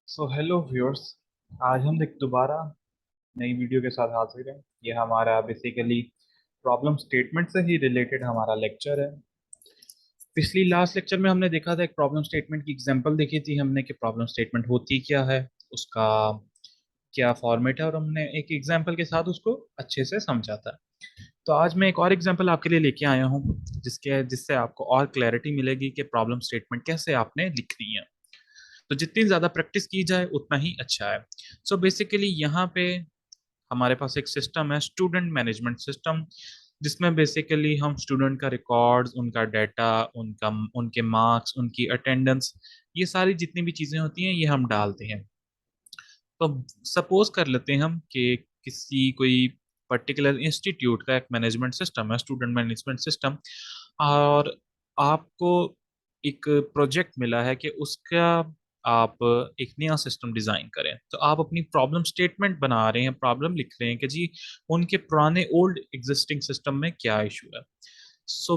Hello viewers. आज हम एक दोबारा नई वीडियो के साथ हाजिर हैं। ये हमारा बेसिकली प्रॉब्लम स्टेटमेंट से ही रिलेटेड हमारा लेक्चर है। पिछली लास्ट लेक्चर में हमने देखा था, एक प्रॉब्लम स्टेटमेंट की एग्जांपल देखी थी हमने कि प्रॉब्लम स्टेटमेंट होती क्या है, उसका क्या फॉर्मेट है, और हमने एक एग्जांपल के साथ उसको अच्छे से समझा था। तो आज मैं एक और एग्जांपल आपके लिए लेके आया हूँ जिससे आपको और क्लैरिटी मिलेगी कि प्रॉब्लम स्टेटमेंट कैसे आपने लिखनी है। तो जितनी ज़्यादा प्रैक्टिस की जाए उतना ही अच्छा है। बेसिकली यहाँ पे हमारे पास एक सिस्टम है, स्टूडेंट मैनेजमेंट सिस्टम, जिसमें बेसिकली हम स्टूडेंट का रिकॉर्ड्स, उनका डाटा, उनका उनके मार्क्स, उनकी अटेंडेंस, ये सारी जितनी भी चीज़ें होती हैं ये हम डालते हैं। तो सपोज कर लेते हैं हम कि किसी कोई पर्टिकुलर इंस्टीट्यूट का एक मैनेजमेंट सिस्टम है, स्टूडेंट मैनेजमेंट सिस्टम, और आपको एक प्रोजेक्ट मिला है कि उसका आप एक नया सिस्टम डिजाइन करें। तो आप अपनी प्रॉब्लम स्टेटमेंट बना रहे हैं, प्रॉब्लम लिख रहे हैं कि जी उनके पुराने ओल्ड एग्जिस्टिंग सिस्टम में क्या इशू है।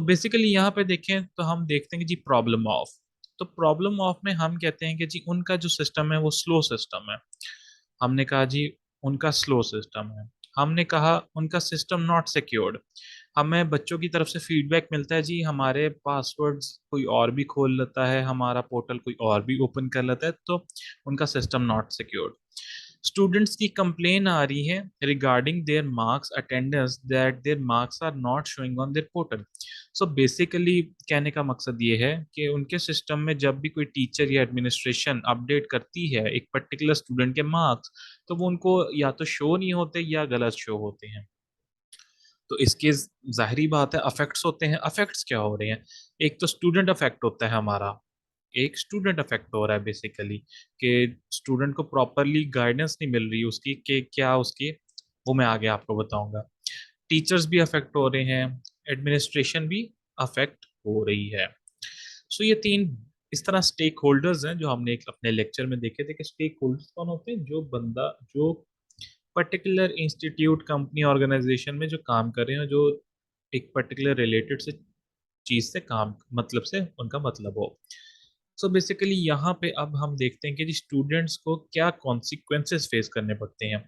बेसिकली यहाँ पे देखें तो हम देखते हैं कि जी प्रॉब्लम ऑफ, तो प्रॉब्लम ऑफ में हम कहते हैं कि जी उनका जो सिस्टम है वो स्लो सिस्टम है। हमने कहा जी उनका स्लो सिस्टम है। हमने कहा उनका सिस्टम नॉट सिक्योर्ड। हमें बच्चों की तरफ से फीडबैक मिलता है जी हमारे पासवर्ड्स कोई और भी खोल लेता है, हमारा पोर्टल कोई और भी ओपन कर लेता है, तो उनका सिस्टम नॉट सिक्योर्ड। स्टूडेंट्स की कंप्लेन आ रही है regarding their marks attendance, that their marks are not showing on their portal. Basically कहने का मकसद ये है कि उनके सिस्टम में जब भी कोई टीचर या एडमिनिस्ट्रेशन अपडेट करती है एक पर्टिकुलर स्टूडेंट के मार्क्स, तो वो उनको या तो शो नहीं होते या गलत शो होते हैं। तो इसके जाहिरी बात है अफेक्ट्स होते हैं। अफेक्ट्स क्या हो रहे हैं? एक तो स्टूडेंट अफेक्ट होता है हमारा, एक स्टूडेंट अफेक्ट हो रहा है बेसिकली कि स्टूडेंट को प्रॉपरली गाइडेंस नहीं मिल रही उसकी कि क्या उसकी, वो मैं आगे आपको बताऊंगा। टीचर्स भी अफेक्ट हो रहे हैं, एडमिनिस्ट्रेशन भी अफेक्ट हो रही है। ये तीन इस तरह स्टेक होल्डर्स हैं जो हमने एक अपने लेक्चर में देखे थे कि स्टेक होल्डर्स कौन होते हैं, जो बंदा जो पर्टिकुलर इंस्टीट्यूट, कंपनी, ऑर्गेनाइजेशन में जो काम कर रहे हैं, जो एक पर्टिकुलर रिलेटेड से चीज से काम मतलब से उनका मतलब हो। बेसिकली यहाँ पे अब हम देखते हैं कि स्टूडेंट्स को क्या कॉन्सिक्वेंसेस फेस करने पड़ते हैं।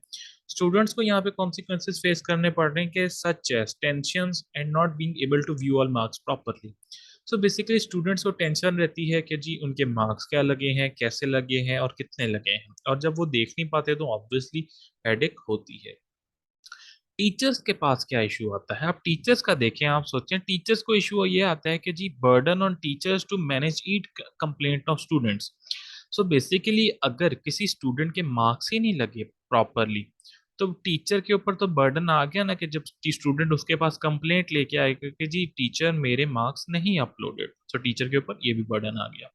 स्टूडेंट्स को यहाँ पे कॉन्सिक्वेंसेस फेस करने पड़ रहे हैं कि such as tensions and not being able to view all marks properly. Basically students को टेंशन रहती है कि जी उनके मार्क्स क्या लगे हैं, कैसे लगे हैं और कितने लगे हैं, और जब वो देख नहीं पाते तो ऑब्वियसली हेडेक होती है। टीचर्स के पास क्या इशू आता है? आप टीचर्स का देखें, आप सोचें टीचर्स को इशू ये आता है कि जी burden on teachers to manage it complaint of students. Basically अगर किसी स्टूडेंट के मार्क्स ही नहीं लगे प्रॉपरली, तो टीचर के ऊपर तो बर्डन आ गया ना, कि जब स्टूडेंट उसके पास कंप्लेंट लेके आएगा कि जी टीचर मेरे मार्क्स नहीं अपलोडेड, टीचर के ऊपर ये भी बर्डन आ गया।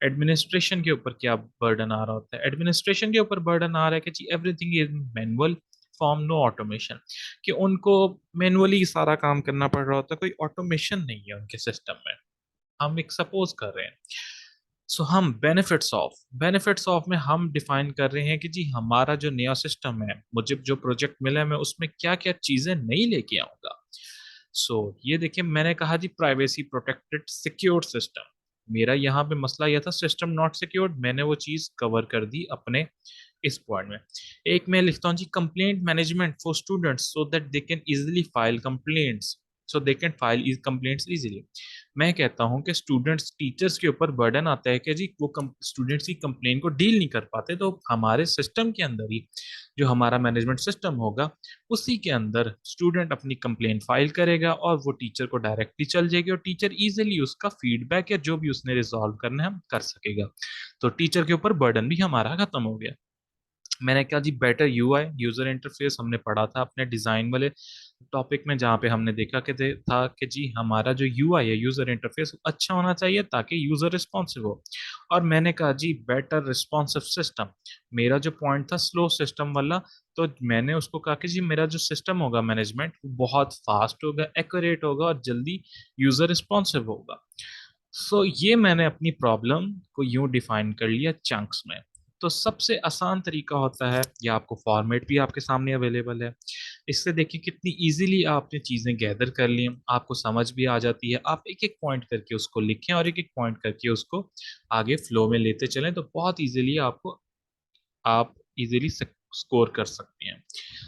एडमिनिस्ट्रेशन के ऊपर क्या बर्डन आ रहा होता है? एडमिनिस्ट्रेशन के ऊपर बर्डन आ रहा है कि जी everything is manual form, no automation, कि उनको मैनुअली सारा काम करना पड़ रहा होता है, कोई ऑटोमेशन नहीं है उनके सिस्टम में। हम एक सपोज कर रहे हैं। हम बेनिफिट्स ऑफ में हम डिफाइन कर रहे हैं कि जी हमारा जो नया सिस्टम है, मुझे जो प्रोजेक्ट मिला है, मैं उसमें क्या क्या चीजें नई लेके आऊंगा। ये देखिए मैंने कहा जी प्राइवेसी प्रोटेक्टेड सिक्योर सिस्टम। मेरा यहाँ पे मसला यह था सिस्टम नॉट सिक्योर्ड, मैंने वो चीज कवर कर दी अपने इस पॉइंट में। एक मैं लिखता हूँ जी complaint management for students so that they can easily file complaints, so they can file complaints easily. मैं कहता हूँ कि स्टूडेंट्स टीचर्स के ऊपर बर्डन आता है कि जी वो स्टूडेंट्स की कंप्लेन को डील नहीं कर पाते, तो हमारे सिस्टम के अंदर ही जो हमारा मैनेजमेंट सिस्टम होगा उसी के अंदर स्टूडेंट अपनी कंप्लेन फाइल करेगा और वो टीचर को डायरेक्टली चल जाएगी, और टीचर इजीली उसका फीडबैक या जो भी उसने रिजॉल्व करना है कर सकेगा। तो टीचर के ऊपर बर्डन भी हमारा खत्म हो गया। मैंने कहा जी बेटर यूआई, यूजर इंटरफेस, हमने पढ़ा था अपने डिजाइन वाले टॉपिक में, जहाँ पे हमने देखा कि था कि जी हमारा जो यूआई है, यूजर इंटरफेस, अच्छा होना चाहिए ताकि यूजर रिस्पॉन्सिव हो। और मैंने कहा जी बेटर रिस्पॉन्सिव सिस्टम। मेरा जो पॉइंट था स्लो सिस्टम वाला, तो मैंने उसको कहा कि जी मेरा जो सिस्टम होगा मैनेजमेंट, वो बहुत फास्ट होगा, एक्यूरेट होगा और जल्दी यूजर रिस्पॉन्सिव होगा। ये मैंने अपनी प्रॉब्लम को यूं डिफाइन कर लिया चंक्स में। तो सबसे आसान तरीका होता है, या आपको फॉर्मेट भी आपके सामने अवेलेबल है, इससे देखिए कितनी इजीली आपने चीज़ें गैदर कर ली, आपको समझ भी आ जाती है। आप एक एक पॉइंट करके उसको लिखें और एक एक पॉइंट करके उसको आगे फ्लो में लेते चलें, तो बहुत इजीली आपको आप इजीली स्कोर कर सकते हैं।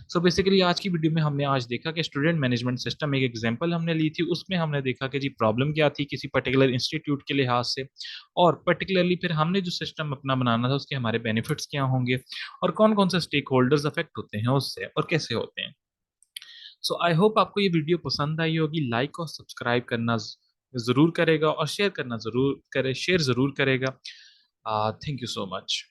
सो बेसिकली आज की वीडियो में हमने आज देखा कि स्टूडेंट मैनेजमेंट सिस्टम एक एग्जांपल हमने ली थी, उसमें हमने देखा कि जी प्रॉब्लम क्या थी किसी पर्टिकुलर इंस्टीट्यूट के लिहाज से, और पर्टिकुलरली फिर हमने जो सिस्टम अपना बनाना था उसके हमारे बेनिफिट्स क्या होंगे और कौन कौन से स्टेक होल्डर्स अफेक्ट होते हैं उससे और कैसे होते हैं। सो आई होप आपको ये वीडियो पसंद आई होगी। लाइक और सब्सक्राइब करना ज़रूर करेगा और शेयर करना ज़रूर करे शेयर ज़रूर करेगा। Thank you so much.